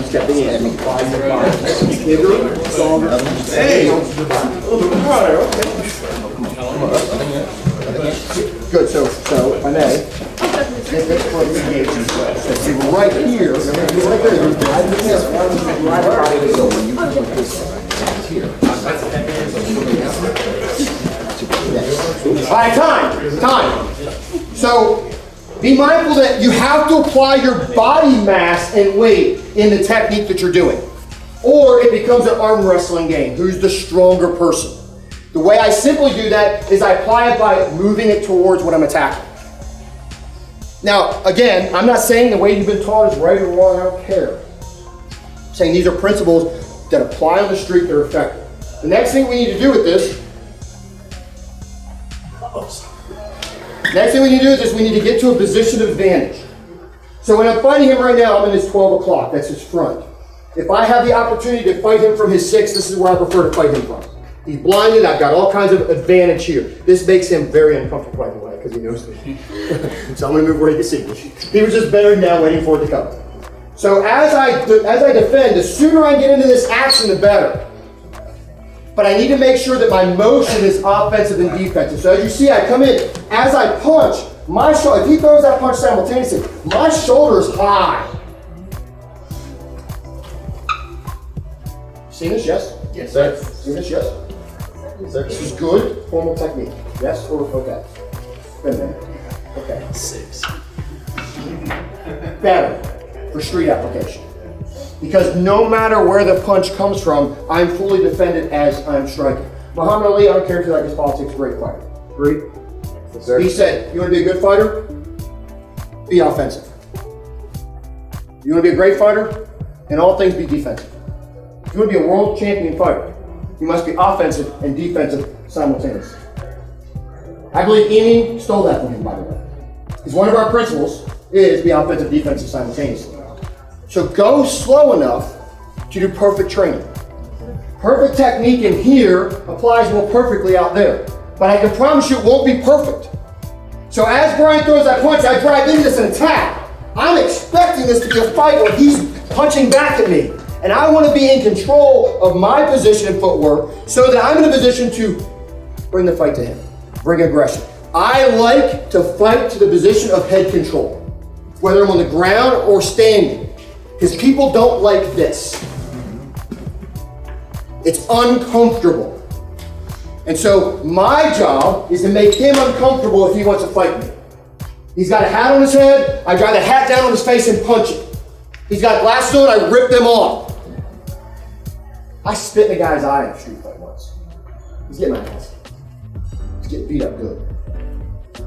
Stepping in. Bigger, stronger. Hey! Good, so if I may, right here, right all right, time. So be mindful that you have to apply your body mass and weight in the technique that you're doing. Or it becomes an arm wrestling game. Who's the stronger person? The way I simply do that is I apply it by moving it towards what I'm attacking. Now, again, I'm not saying the way you've been taught is right or wrong, I don't care. I'm saying these are principles that apply on the street that are effective. The next thing we need to do with this, we need to get to a position of advantage. So when I'm fighting him right now, I'm in his 12 o'clock, that's his front. If I have the opportunity to fight him from his 6, this is where I prefer to fight him from. He's blinded, I've got all kinds of advantage here. This makes him very uncomfortable, by the way, because he knows me. So I'm going to move where he can see me. He was just bedding down waiting for it to come. So as I defend, the sooner I get into this action, the better. But I need to make sure that my motion is offensive and defensive. So as you see, I come in. As I punch, my shoulder, if he throws that punch simultaneously, my shoulder is high. See this? Yes? Yes, sir. See this? Yes? Yes, sir. This is good formal technique. Yes or okay? Wait a minute. Okay. 6. Better for street application. Because no matter where the punch comes from, I'm fully defended as I'm striking. Muhammad Ali, I don't care if you like his politics, great fighter. Agree? Yes, sir. He said, you want to be a good fighter? Be offensive. You want to be a great fighter? In all things, be defensive. If you want to be a world champion fighter, you must be offensive and defensive simultaneously. I believe Amy stole that from him, by the way. Because one of our principles is be offensive, defensive simultaneously. So go slow enough to do perfect training. Perfect technique in here applies more perfectly out there. But I can promise you it won't be perfect. So as Brian throws that punch, I drive into this and attack. I'm expecting this to be a fight where he's punching back at me. And I want to be in control of my position and footwork so that I'm in a position to bring the fight to him, bring aggression. I like to fight to the position of head control, whether I'm on the ground or standing, because people don't like this. It's uncomfortable. And so my job is to make him uncomfortable if he wants to fight me. He's got a hat on his head, I drive the hat down on his face and punch it. He's got glasses on, I rip them off. I spit in a guy's eye in a street fight once. He's getting my ass. He's getting beat up good.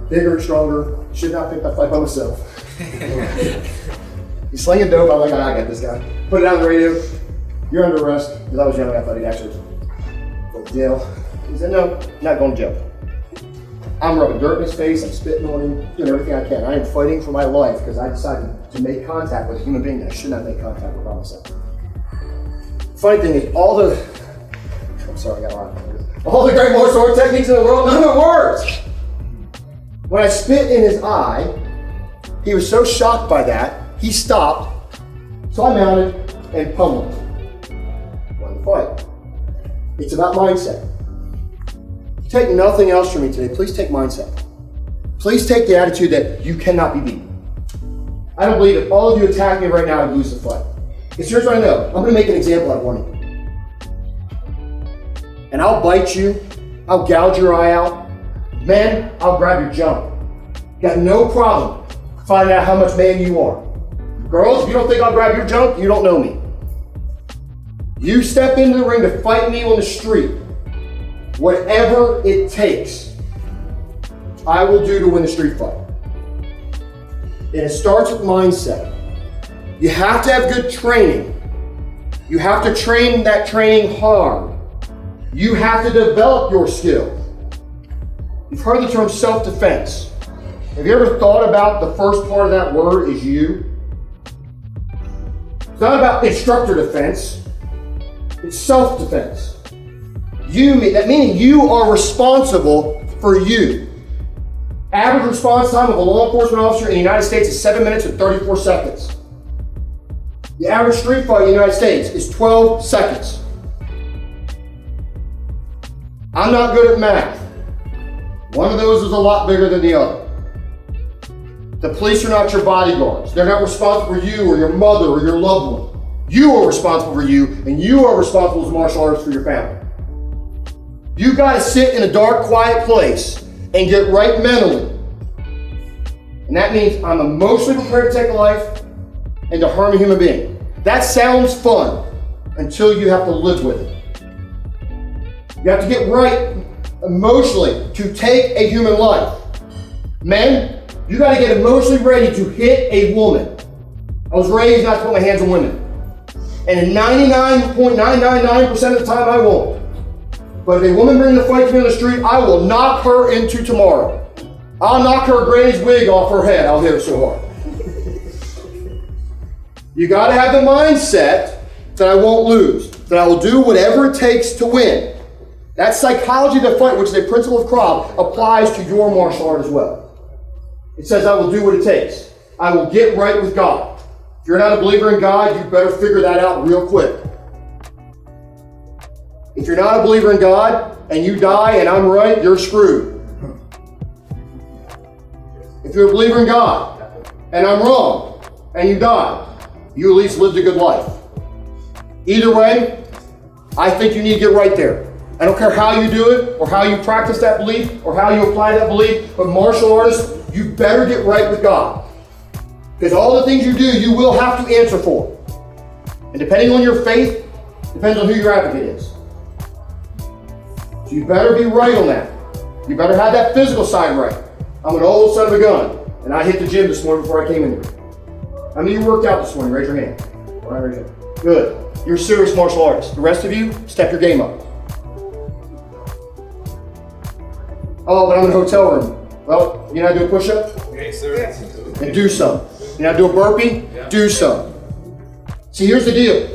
Bigger, stronger, should not pick that fight by myself. He's slinging dope, I'm like, I got this guy. Put it on the radio, you're under arrest. Because I was young, I thought he'd actually go to jail. He said, no, not going to jail. I'm rubbing dirt in his face, I'm spitting on him, doing everything I can. I am fighting for my life because I decided to make contact with a human being that I should not make contact with by myself. Funny thing is, all the great martial art techniques in the world, none of it works. When I spit in his eye, he was so shocked by that, he stopped. So I mounted and pummeled him. Won the fight. It's about mindset. Take nothing else from me today. Please take mindset. Please take the attitude that you cannot be beaten. I don't believe if all of you attack me right now, I'd lose the fight. Because here's what I know. I'm going to make an example out of one of you. And I'll bite you. I'll gouge your eye out. Men, I'll grab your junk. Got no problem finding out how much man you are. Girls, if you don't think I'll grab your junk, you don't know me. You step into the ring to fight me on the street. Whatever it takes, I will do to win the street fight. And it starts with mindset. You have to have good training. You have to train that training hard. You have to develop your skill. You've heard the term self-defense. Have you ever thought about the first part of that word is you? It's not about instructor defense. It's self-defense. That meaning you are responsible for you. Average response time of a law enforcement officer in the United States is 7 minutes and 34 seconds. The average street fight in the United States is 12 seconds. I'm not good at math. One of those is a lot bigger than the other. The police are not your bodyguards. They're not responsible for you or your mother or your loved one. You are responsible for you, and you are responsible as martial artists for your family. You got to sit in a dark, quiet place and get right mentally. And that means I'm emotionally prepared to take a life and to harm a human being. That sounds fun until you have to live with it. You have to get right emotionally to take a human life. Men, you got to get emotionally ready to hit a woman. I was raised not to put my hands on women. And in 99.999% of the time, I won't. But if a woman brings a fight to me on the street, I will knock her into tomorrow. I'll knock her granny's wig off her head. I'll hit her so hard. You got to have the mindset that I won't lose, that I will do whatever it takes to win. That psychology of the fight, which is a principle of Krav, applies to your martial art as well. It says I will do what it takes. I will get right with God. If you're not a believer in God, you better figure that out real quick. If you're not a believer in God and you die and I'm right, you're screwed. If you're a believer in God and I'm wrong and you die, you at least lived a good life. Either way, I think you need to get right there. I don't care how you do it or how you practice that belief or how you apply that belief, but martial artists, you better get right with God. Because all the things you do, you will have to answer for. And depending on your faith, depends on who your advocate is. So you better be right on that. You better have that physical side right. I'm an old son of a gun, and I hit the gym this morning before I came in here. How many of you worked out this morning? Raise your hand. All right, raise your hand. Good. You're a serious martial artist. The rest of you, step your game up. Oh, but I'm in a hotel room. Well, you know how to do a push-up? Yes, sir. And do some. You know how to do a burpee? Yeah. Do some. See, here's the deal.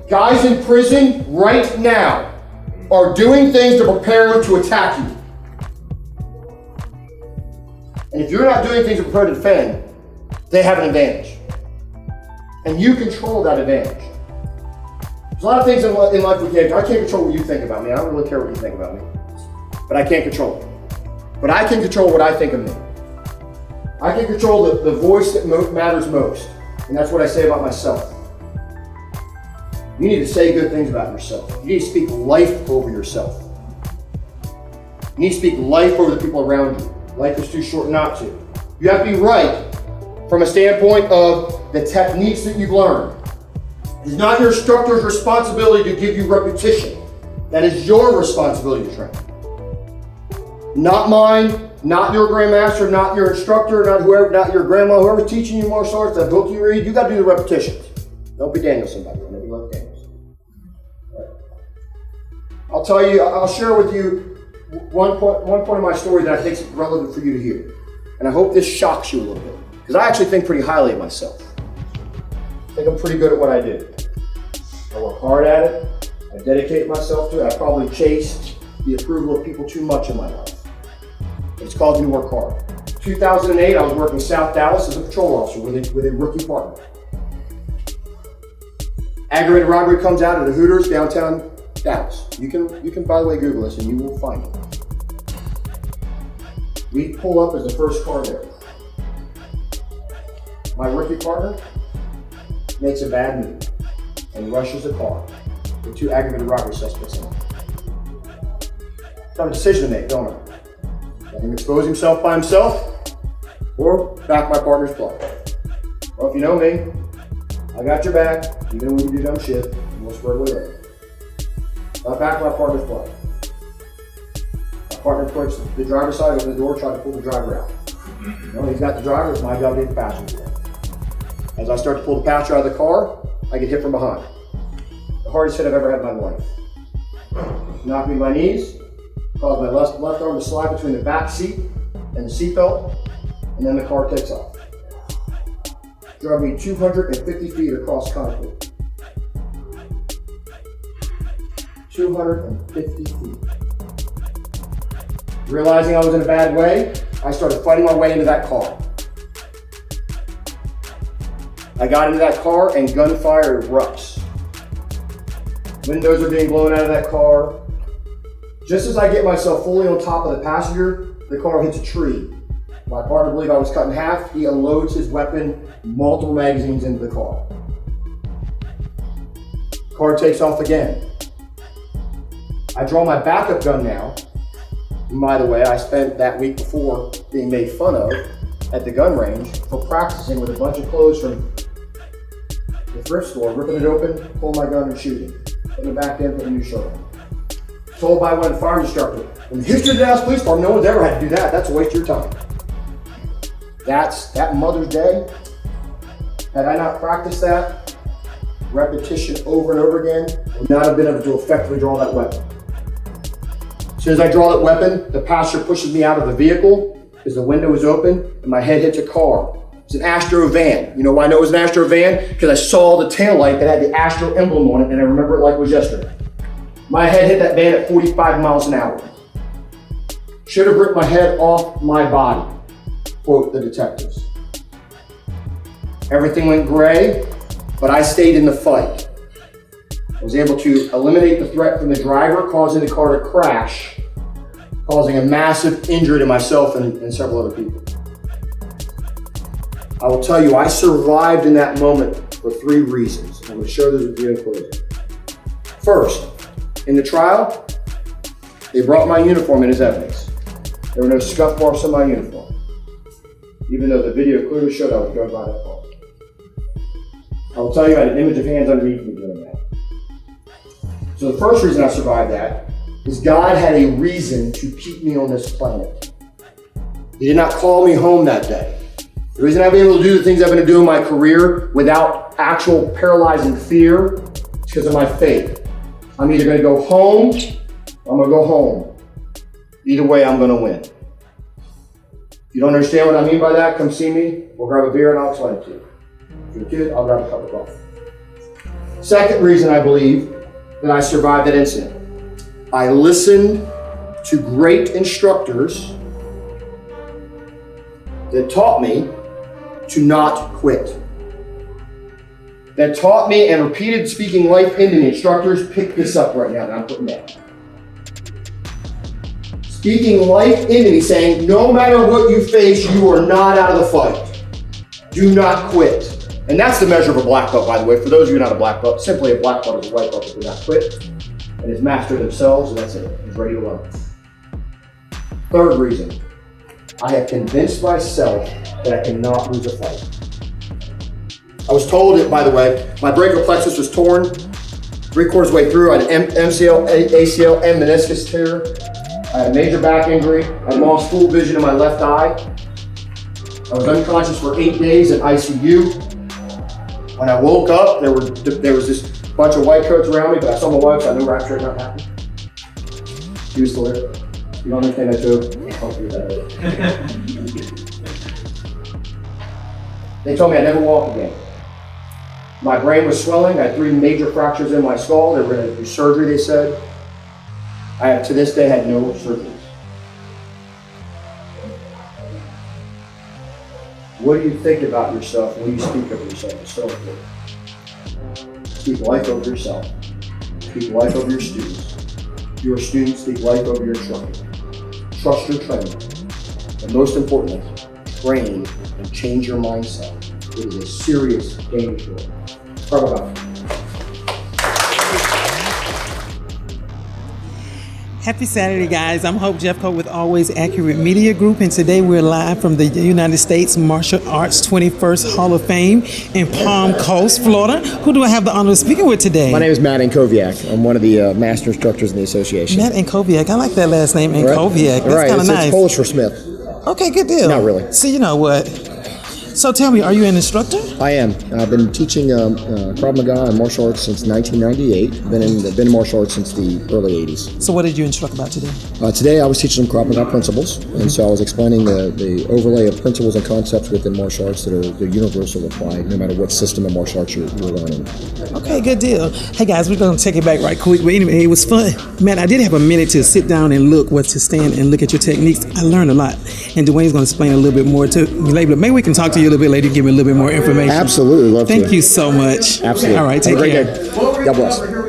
Guys in prison right now are doing things to prepare you to attack you. And if you're not doing things to prepare to defend, they have an advantage. And you control that advantage. There's a lot of things in life we can't. I can't control what you think about me. I don't really care what you think about me. But I can't control it. But I can control what I think of me. I can control the voice that matters most. And that's what I say about myself. You need to say good things about yourself. You need to speak life over yourself. You need to speak life over the people around you. Life is too short not to. You have to be right from a standpoint of the techniques that you've learned. It's not your instructor's responsibility to give you repetition. That is your responsibility to train. Not mine, not your grandmaster, not your instructor, not whoever, not your grandma, whoever's teaching you martial arts, that book you read, you got to do the repetitions. Don't be Daniel somebody. Don't be like Daniel. I'll tell you, I'll share with you one point of my story that I think is relevant for you to hear. And I hope this shocks you a little bit. Because I actually think pretty highly of myself. I think I'm pretty good at what I do. I work hard at it. I dedicate myself to it. I probably chased the approval of people too much in my life. It's called me to work hard. 2008, I was working South Dallas as a patrol officer with a rookie partner. Aggravated robbery comes out of the Hooters downtown Dallas. You can by the way Google this and you will find it. We pull up as the first car there. My rookie partner makes a bad move and rushes the car with 2 aggravated robbery suspects in it. Got a decision to make, don't I? Let him expose himself by himself or back my partner's play. Well, if you know me, I got your back, even when you do dumb shit, and we'll square away later. I back my partner's play. My partner puts the driver's side over the door, trying to pull the driver out. You know, he's got the driver, it's my job to get the passenger out. As I start to pull the passenger out of the car, I get hit from behind. The hardest hit I've ever had in my life. Knocked me to my knees, caused my left arm to slide between the back seat and the seatbelt, and then the car takes off. Drove me 250 feet across concrete. 250 feet. Realizing I was in a bad way, I started fighting my way into that car. I got into that car and gunfire erupts. Windows are being blown out of that car. Just as I get myself fully on top of the passenger, the car hits a tree. My partner believed I was cut in half. He unloads his weapon, multiple magazines into the car. Car takes off again. I draw my backup gun now. And by the way, I spent that week before being made fun of at the gun range for practicing with a bunch of clothes from the thrift store, ripping it open, pulling my gun and shooting. Putting it back in, putting a new shirt on. Told by one fire instructor, in the history of the Dallas Police Department, no one's ever had to do that. That's a waste of your time. That Mother's Day, had I not practiced that, repetition over and over again, would not have been able to effectively draw that weapon. As soon as I draw that weapon, the passenger pushes me out of the vehicle because the window is open and my head hits a car. It's an Astro van. You know why I know it was an Astro van? Because I saw the taillight that had the Astro emblem on it and I remember it like it was yesterday. My head hit that van at 45 miles an hour. Should have ripped my head off my body, quote the detectives. Everything went gray, but I stayed in the fight. I was able to eliminate the threat from the driver, causing the car to crash, causing a massive injury to myself and several other people. I will tell you, I survived in that moment for 3 reasons. I'm going to share those with you in closing. First, in the trial, they brought my uniform in as evidence. There were no scuff marks on my uniform, even though the video clearly showed I was going by that car. I will tell you, I had an image of hands underneath me doing that. So the first reason I survived that is God had a reason to keep me on this planet. He did not call me home that day. The reason I've been able to do the things I've been able to do in my career without actual paralyzing fear is because of my faith. I'm either going to go home or I'm going to go home. Either way, I'm going to win. If you don't understand what I mean by that, come see me. We'll grab a beer and I'll explain it to you. If you're a kid, I'll grab a cup of coffee. Second reason I believe that I survived that incident I listened to great instructors that taught me to not quit. That taught me and repeated speaking life into me. Instructors, pick this up right now that I'm putting down. Speaking life into me, saying, no matter what you face, you are not out of the fight. Do not quit. And that's the measure of a black belt, by the way. For those of you not a black belt, simply a black belt is a white belt that did not quit and has mastered themselves, and that's it. He's ready to learn. Third reason, I have convinced myself that I cannot lose a fight. I was told it, by the way, my brachial plexus was torn 3/4 way through. I had an MCL, ACL, and meniscus tear. I had a major back injury. I lost full vision in my left eye. I was unconscious for 8 days in ICU. When I woke up, there was this bunch of white coats around me, but I saw my wife, so I knew rapture had not happened. She was still there. You don't understand that joke? I'll talk to you about it. They told me I'd never walk again. My brain was swelling. I had 3 major fractures in my skull. They were going to do surgery, they said. I have, to this day, had no surgeries. What do you think about yourself when you speak of yourself? It's so important. Speak life over yourself. Speak life over your students. Your students, speak life over your instructor. Trust your trainer. And most importantly, train and change your mindset. It is a serious game changer. Talk about it. Happy Saturday, guys. I'm Hope Jeffcoat with Always Accurate Media Group, and today we're live from the United States Martial Arts 21st Hall of Fame in Palm Coast, Florida. Who do I have the honor of speaking with today? My name is Matt Antkowiak. I'm one of the master instructors in the association. Matt Antkowiak. I like that last name, Antkowiak. That's right. kind of nice. It's Polish for Smith. Okay, good deal. Not really. So you know what? So tell me, are you an instructor? I am. I've been teaching Krav Maga and martial arts since 1998. Been in martial arts since the early 80s. So what did you instruct about today? Today I was teaching them Krav Maga principles, and so I was explaining the overlay of principles and concepts within martial arts that are the universal applied no matter what system of martial arts you're learning. Okay, good deal. Hey guys, we're going to take it back right quick. But anyway, it was fun. Man, I did have a minute to sit down and look to stand and look at your techniques. I learned a lot. And Dwayne's going to explain a little bit more to me later. Maybe we can talk to you a little bit later and give me a little bit more information. Absolutely, love to. Thank you so much. Absolutely. All right, take Have a great care. day. God bless.